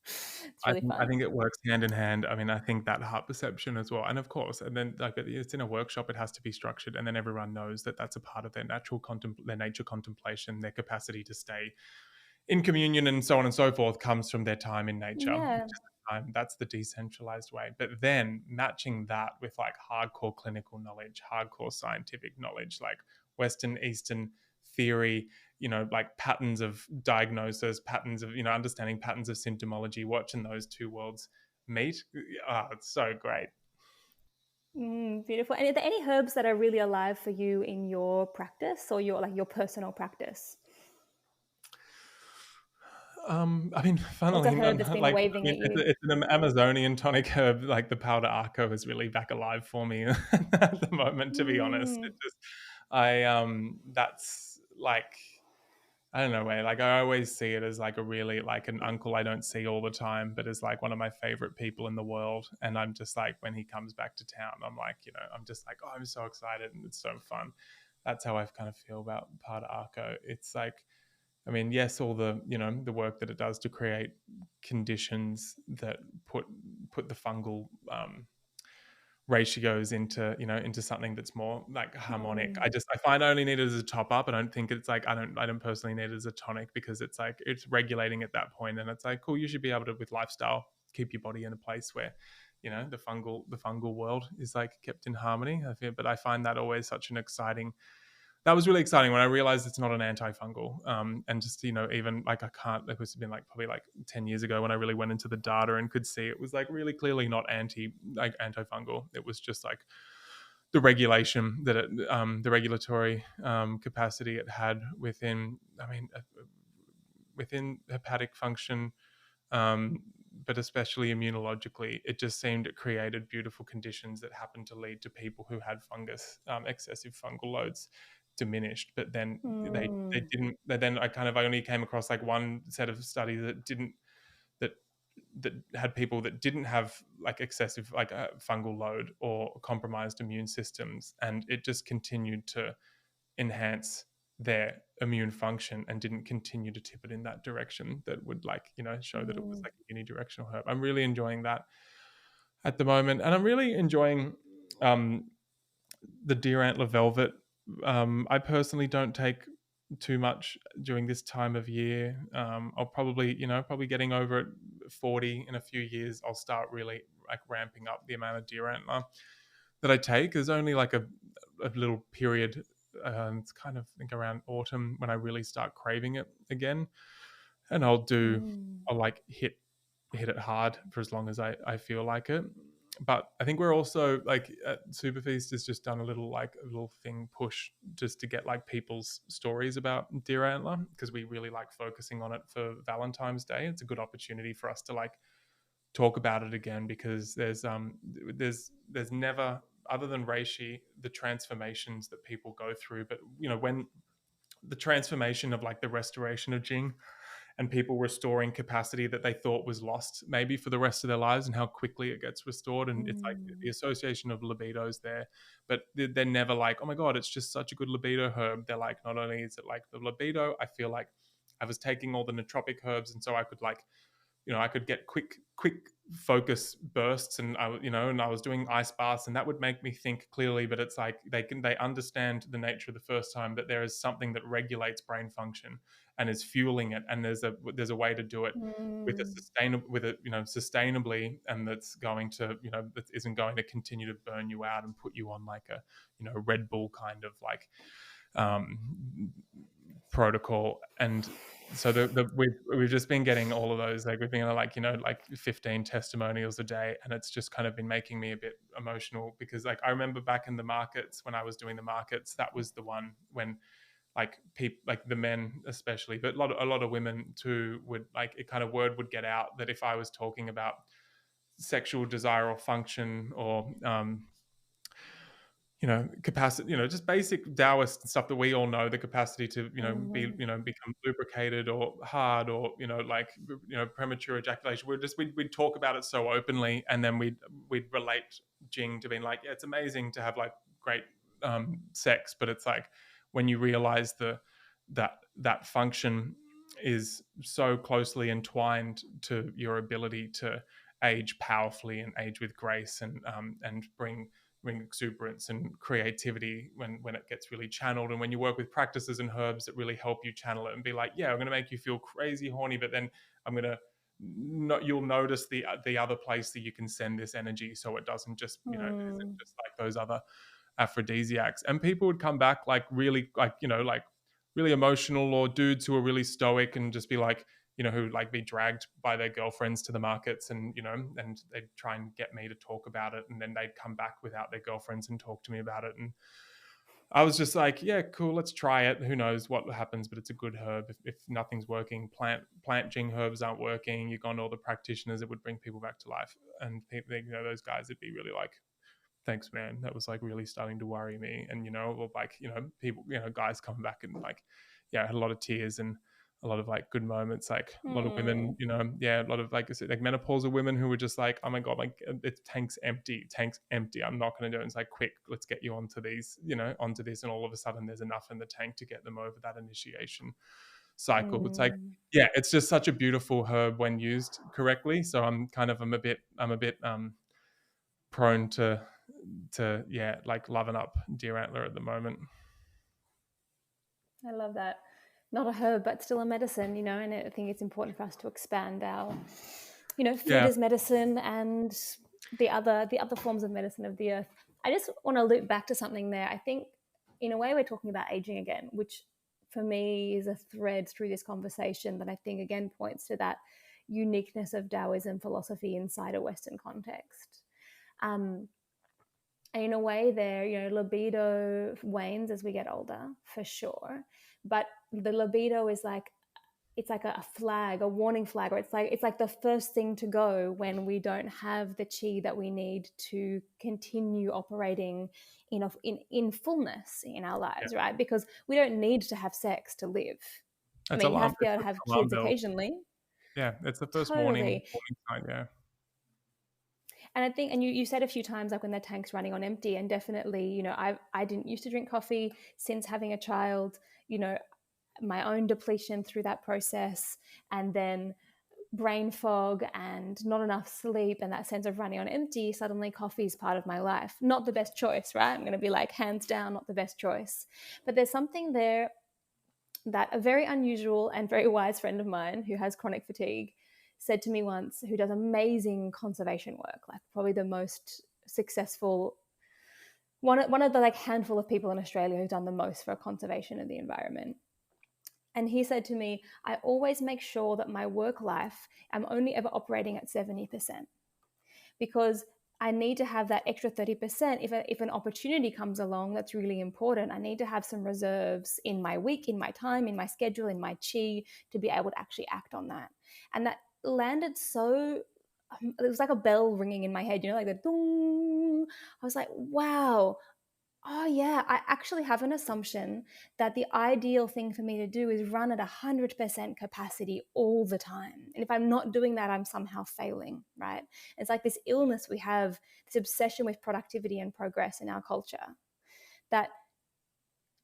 It's really I fun. think it works hand in hand. I mean, I think that heart perception as well, and of course, and then like it's in a workshop, it has to be structured, and then everyone knows that that's a part of their their nature contemplation, their capacity to stay in communion, and so on and so forth, comes from their time in nature. Yeah. Just that's the decentralized way. But then matching that with like hardcore clinical knowledge, hardcore scientific knowledge, like Western, Eastern theory, like patterns of diagnosis, patterns of, understanding patterns of symptomology, watching those two worlds meet. Oh, it's so great. Beautiful. And are there any herbs that are really alive for you in your practice, or your personal practice? I mean, What's a funnily herb enough, that's been like, I waving mean, at you? it's an Amazonian tonic herb. Like the powder arco is really back alive for me at the moment. To be honest, Mm, it just, that's like, I don't know, way. Like I always see it as like a really like an uncle I don't see all the time, but is like one of my favorite people in the world. And I'm just like, when he comes back to town, I'm like, I'm just like, oh, I'm so excited and it's so fun. That's how I kind of feel about powder arco. It's like, I mean, yes, all the the work that it does to create conditions that put the fungal ratios into something that's more like harmonic. mm, I find I only need it as a top up. I don't think it's like I don't personally need it as a tonic, because it's like it's regulating at that point, and it's like, cool, you should be able to, with lifestyle, keep your body in a place where the fungal world is like kept in harmony. But I find that always such an exciting, that was really exciting when I realized it's not an antifungal. And just, even like I can't, like it's been like probably like 10 years ago when I really went into the data and could see it was like really clearly not antifungal. It was just like the regulation that the regulatory capacity it had within, within hepatic function, um, but especially immunologically. It just seemed it created beautiful conditions that happened to lead to people who had fungus, excessive fungal loads diminished. But then they mm, didn't. Then I only came across like one set of studies that didn't, that that had people that didn't have like excessive like fungal load or compromised immune systems, and it just continued to enhance their immune function and didn't continue to tip it in that direction that would like show that it was mm, like a unidirectional herb. I'm really enjoying that at the moment, and I'm really enjoying um, the deer antler velvet. I personally don't take too much during this time of year. I'll probably probably getting over at 40 in a few years, I'll start really like ramping up the amount of deer antler that I take. There's only like a little period It's kind of, I think, around autumn when I really start craving it again, and I'll like hit it hard for as long as I feel like it. But I think we're also like at Superfeast has just done a little thing push just to get like people's stories about deer antler, because we really like focusing on it for Valentine's Day. It's a good opportunity for us to like talk about it again, because there's never, other than reishi, the transformations that people go through. But when the transformation of like the restoration of Jing, and people restoring capacity that they thought was lost maybe for the rest of their lives, and how quickly it gets restored. And it's like the association of libidos there, but they're never like, oh my God, it's just such a good libido herb. They're like, not only is it like the libido, I feel like I was taking all the nootropic herbs, and so I could like, I could get quick focus bursts, and I was doing ice baths, and that would make me think clearly. But it's like they understand the nature of the first time, that there is something that regulates brain function and is fueling it, and there's a way to do it with a sustainably, and that's going to, that isn't going to continue to burn you out and put you on like a Red Bull kind of like protocol. And so we've just been getting all of those, like we've been like, like 15 testimonials a day, and it's just kind of been making me a bit emotional, because like I remember back in the markets, when I was doing the markets, that was the one when like people, like the men especially, but a lot of women too, would like, it kind of word would get out that if I was talking about sexual desire or function, or capacity, just basic Daoist stuff that we all know, the capacity to, become lubricated or hard, or, like, premature ejaculation. We'd talk about it so openly, and then we'd relate Jing to being like, yeah, it's amazing to have like great sex, but it's like when you realize that function is so closely entwined to your ability to age powerfully and age with grace, and bring exuberance and creativity when it gets really channeled. And when you work with practices and herbs that really help you channel it and be like, yeah, I'm going to make you feel crazy horny, but then I'm going to you'll notice the other place that you can send this energy, so it doesn't just isn't just like those other aphrodisiacs. And people would come back like really, like, like really emotional, or dudes who are really stoic and just be like, who like be dragged by their girlfriends to the markets, and and they'd try and get me to talk about it, and then they'd come back without their girlfriends and talk to me about it. And I was just like, yeah, cool, let's try it. Who knows what happens, but it's a good herb. If nothing's working, plant Jing herbs aren't working, you've gone to all the practitioners, it would bring people back to life. And people, those guys would be really like, thanks, man, that was like really starting to worry me. And or like, people, guys come back and like, yeah, I had a lot of tears and a lot of like good moments, like a lot of women, a lot of like menopausal women who were just like, oh my God, like it's tank's empty, I'm not going to do it. It's like, quick, let's get you onto these, onto this. And all of a sudden there's enough in the tank to get them over that initiation cycle. It's like, yeah, it's just such a beautiful herb when used correctly. So I'm a bit prone to yeah, like loving up deer antler at the moment. I love that. Not a herb, but still a medicine, and I think it's important for us to expand our, food as medicine, and the other forms of medicine of the earth. I just want to loop back to something there. I think in a way we're talking about aging again, which for me is a thread through this conversation that I think again points to that uniqueness of Daoism philosophy inside a Western context. And in a way there, libido wanes as we get older, for sure. But the libido is like, it's like a flag, a warning flag, or it's like the first thing to go when we don't have the chi that we need to continue operating in fullness in our lives, right? Because we don't need to have sex to live. That's you have to be able to have kids occasionally. Yeah, it's the first warning sign, yeah. And I think, and you said a few times, like when the tank's running on empty, and definitely, I didn't used to drink coffee since having a child, my own depletion through that process, and then brain fog and not enough sleep and that sense of running on empty, suddenly coffee is part of my life. Not the best choice, right? I'm going to be like, hands down, not the best choice. But there's something there that a very unusual and very wise friend of mine who has chronic fatigue said to me once, who does amazing conservation work, like probably the most successful one of the like handful of people in Australia who've done the most for conservation of the environment. And he said to me, I always make sure that my work life, I'm only ever operating at 70% because I need to have that extra 30%. If an opportunity comes along that's really important, I need to have some reserves in my week, in my time, in my schedule, in my chi to be able to actually act on that. And that landed so, it was like a bell ringing in my head, like the dong. I was like, wow, oh, yeah, I actually have an assumption that the ideal thing for me to do is run at 100% capacity all the time. And if I'm not doing that, I'm somehow failing, right? It's like this illness we have, this obsession with productivity and progress in our culture that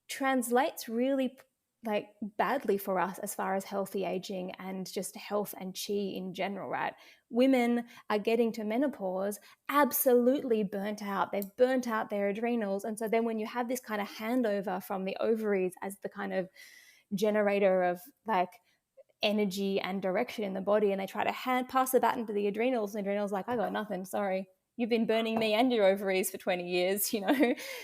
translates really like badly for us as far as healthy aging and just health and chi in general, right? Women are getting to menopause absolutely burnt out. They've burnt out their adrenals. And so then when you have this kind of handover from the ovaries as the kind of generator of like energy and direction in the body, and they try to pass the baton to the adrenals, and the adrenals like, I got nothing, sorry, you've been burning me and your ovaries for 20 years,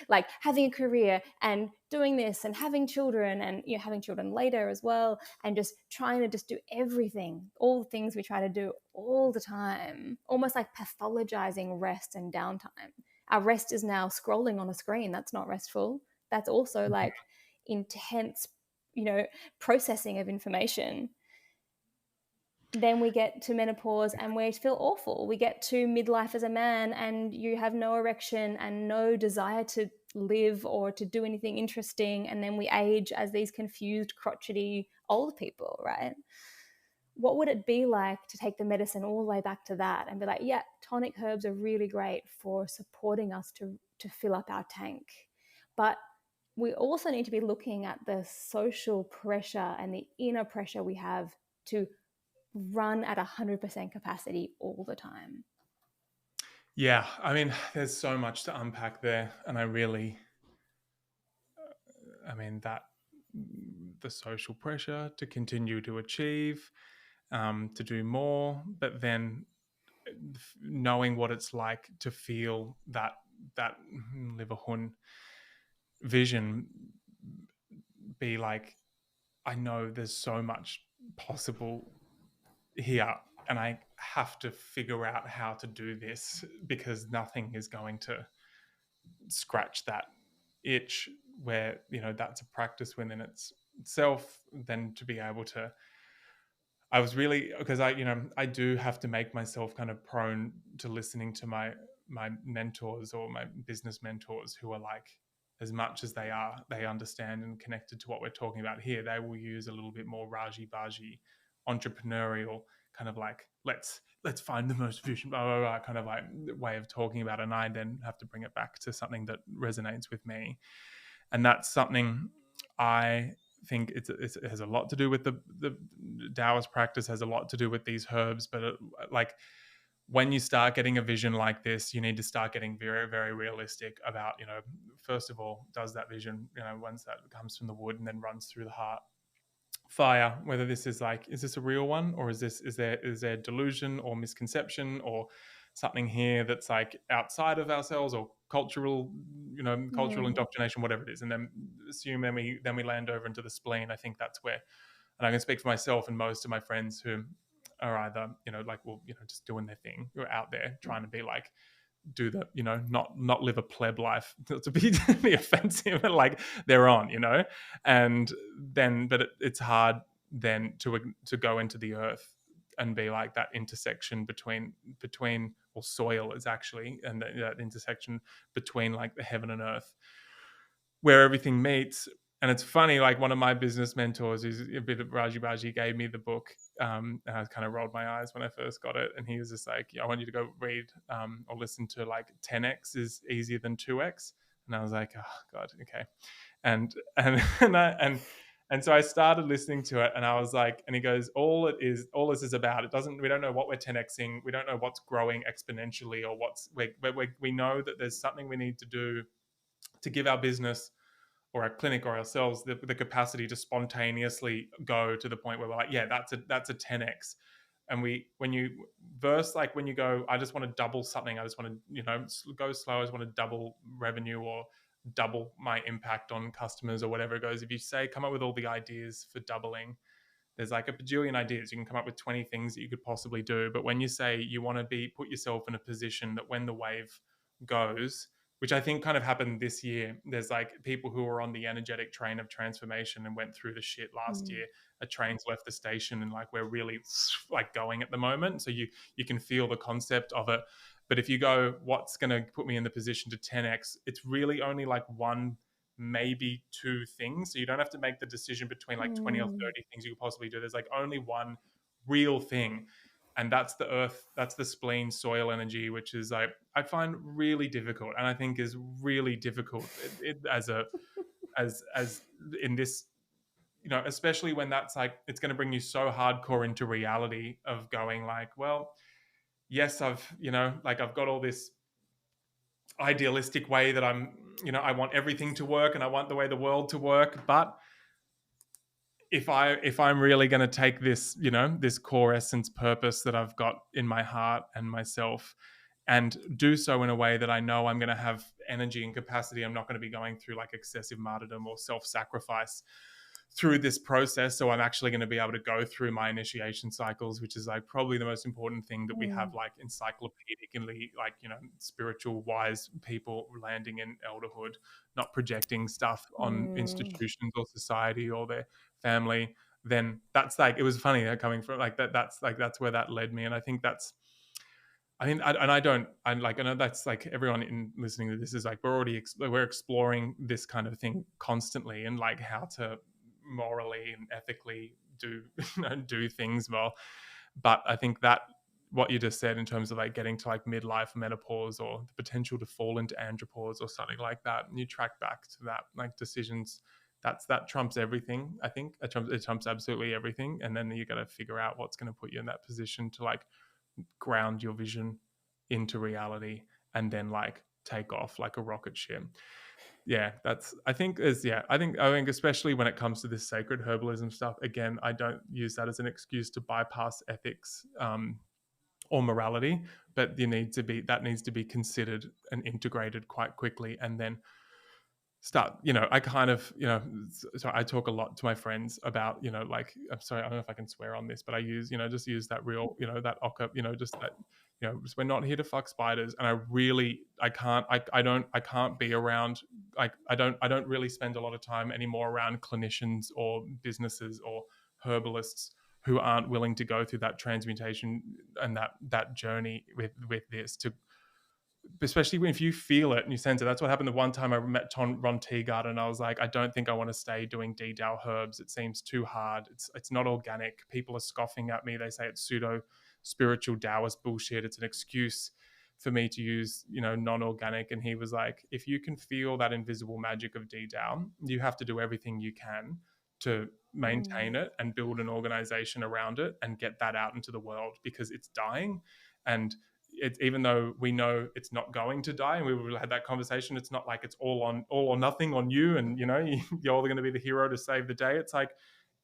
like having a career and doing this and having children, and having children later as well, and just trying to just do everything, all the things we try to do all the time, almost like pathologizing rest and downtime. Our rest is now scrolling on a screen. That's not restful. That's also like intense, processing of information. Then we get to menopause and we feel awful. We get to midlife as a man and you have no erection and no desire to live or to do anything interesting. And then we age as these confused, crotchety old people, right? What would it be like to take the medicine all the way back to that and be like, yeah, tonic herbs are really great for supporting us to fill up our tank. But we also need to be looking at the social pressure and the inner pressure we have to run at 100% capacity all the time. Yeah, I mean, there's so much to unpack there, and that the social pressure to continue to achieve, to do more, but then knowing what it's like to feel that liverhun vision, be like, I know there's so much possible here, and I have to figure out how to do this because nothing is going to scratch that itch where that's a practice within itself. Then to be able to, I was really, because I do have to make myself kind of prone to listening to my mentors or my business mentors who are like, as much as they understand and connected to what we're talking about here, they will use a little bit more raji baji entrepreneurial kind of like, let's find the most efficient blah, blah, blah, kind of like way of talking about it. And I then have to bring it back to something that resonates with me. And that's something I think it has a lot to do with the Taoist practice, has a lot to do with these herbs. But like when you start getting a vision like this, you need to start getting very, very realistic about, first of all, does that vision, once that comes from the wood and then runs through the heart, fire, whether this is like, is this a real one, or is there delusion or misconception or something here that's like outside of ourselves, or cultural indoctrination, whatever it is, and then assume, then we land over into the spleen. I think that's where, and I can speak for myself and most of my friends who are either just doing their thing, who are out there trying to be like, do the not live a pleb life to be offensive, like they're on, and then but it's hard then to go into the earth and be like that intersection between or soil is actually, and that intersection between like the heaven and earth where everything meets. And it's funny, like one of my business mentors is a bit of Raji Baji, gave me the book, and I kind of rolled my eyes when I first got it. And he was just like, I want you to go read or listen to like 10x is easier than 2x. And I was like, oh God, okay. And and so I started listening to it, and I was like, and he goes, all this is about, we don't know what we're 10xing, we don't know what's growing exponentially, or we know that there's something we need to do to give our business or our clinic or ourselves the capacity to spontaneously go to the point where we're like, yeah, that's a 10x. And when you verse, like when you go, I just want to double something, I just want to, go slow, I just want to double revenue or double my impact on customers or whatever it goes. If you say, come up with all the ideas for doubling, there's like a bajillion ideas. You can come up with 20 things that you could possibly do. But when you say you want to put yourself in a position that when the wave goes, which I think kind of happened this year, there's like people who were on the energetic train of transformation and went through the shit last year. A train's left the station and like we're really like going at the moment. So you can feel the concept of it. But if you go, what's going to put me in the position to 10x? It's really only like one, maybe two things. So you don't have to make the decision between like 20 or 30 things you could possibly do. There's like only one real thing. And that's the earth, that's the spleen soil energy, which is like, I find really difficult. And I think is really difficult as in this, especially when that's like, it's going to bring you so hardcore into reality of going like, well, yes, I've got all this idealistic way that I want everything to work and I want the way the world to work. But if I'm really going to take this, this core essence purpose that I've got in my heart and myself and do so in a way that I know I'm going to have energy and capacity, I'm not going to be going through like excessive martyrdom or self-sacrifice through this process. So I'm actually going to be able to go through my initiation cycles, which is like probably the most important thing that we have like encyclopedically, like, spiritual wise people landing in elderhood, not projecting stuff on institutions or society or their family. Then that's like, it was funny coming from like that. That's where that led me. And I think I know that's like everyone in listening to this is like, we're exploring this kind of thing constantly and like how to morally and ethically do things well. But I think that what you just said in terms of like getting to like midlife menopause or the potential to fall into andropause or something like that, and you track back to that, like decisions, that trumps everything. I think it trumps absolutely everything. And then you got to figure out what's going to put you in that position to like ground your vision into reality and then like take off like a rocket ship. Yeah, I think especially when it comes to this sacred herbalism stuff, again, I don't use that as an excuse to bypass ethics or morality, but that needs to be considered and integrated quite quickly. And then start, I kind of, so I talk a lot to my friends about, like, I'm sorry, I don't know if I can swear on this, but I use, just use that real, that ocker, just that, just, we're not here to fuck spiders. And I can't be around, like, I don't really spend a lot of time anymore around clinicians or businesses or herbalists who aren't willing to go through that transmutation and that journey with this, to especially if you feel it and you sense it. That's what happened the one time I met Ron Teagard, and I was like, I don't think I want to stay doing DAO herbs. It seems too hard. It's not organic. People are scoffing at me. They say it's pseudo spiritual Daoist bullshit. It's an excuse for me to use, non-organic. And he was like, if you can feel that invisible magic of DAO, you have to do everything you can to maintain it and build an organization around it and get that out into the world, because it's dying. And even though we know it's not going to die, and we had that conversation, it's not like it's all or nothing on you, and you're going to be the hero to save the day. It's like,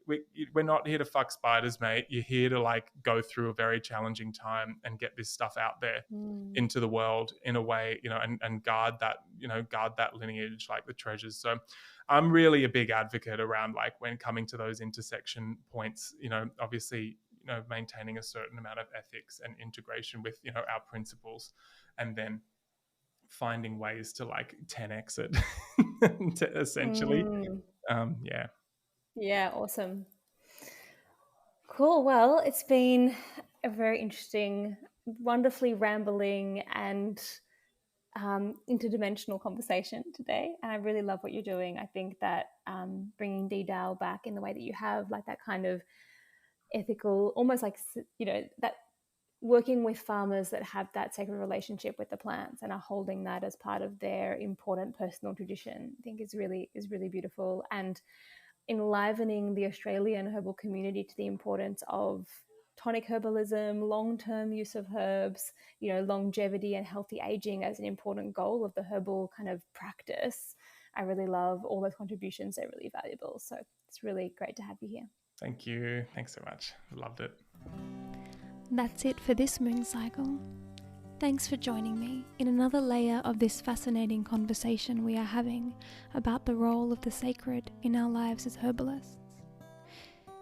we're not here to fuck spiders, mate. You're here to like go through a very challenging time and get this stuff out there into the world in a way, and guard that lineage, like the treasures. So I'm really a big advocate around like when coming to those intersection points, obviously, maintaining a certain amount of ethics and integration with, our principles, and then finding ways to like 10x it to essentially. Yeah. Yeah, awesome. Cool. Well, it's been a very interesting, wonderfully rambling and interdimensional conversation today. And I really love what you're doing. I think that bringing DDAO back in the way that you have, like that kind of ethical, almost like, that working with farmers that have that sacred relationship with the plants and are holding that as part of their important personal tradition, I think is really beautiful, and enlivening the Australian herbal community to the importance of tonic herbalism, long-term use of herbs, longevity and healthy aging as an important goal of the herbal kind of practice. I really love all those contributions. They're really valuable. So it's really great to have you here. Thank you. Thanks so much. Loved it. That's it for this moon cycle. Thanks for joining me in another layer of this fascinating conversation we are having about the role of the sacred in our lives as herbalists.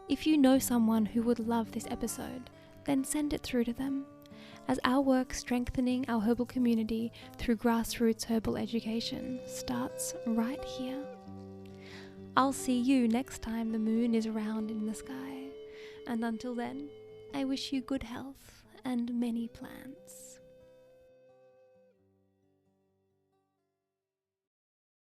If you know someone who would love this episode, then send it through to them, as our work strengthening our herbal community through grassroots herbal education starts right here. I'll see you next time the moon is round in the sky, and until then, I wish you good health and many plants.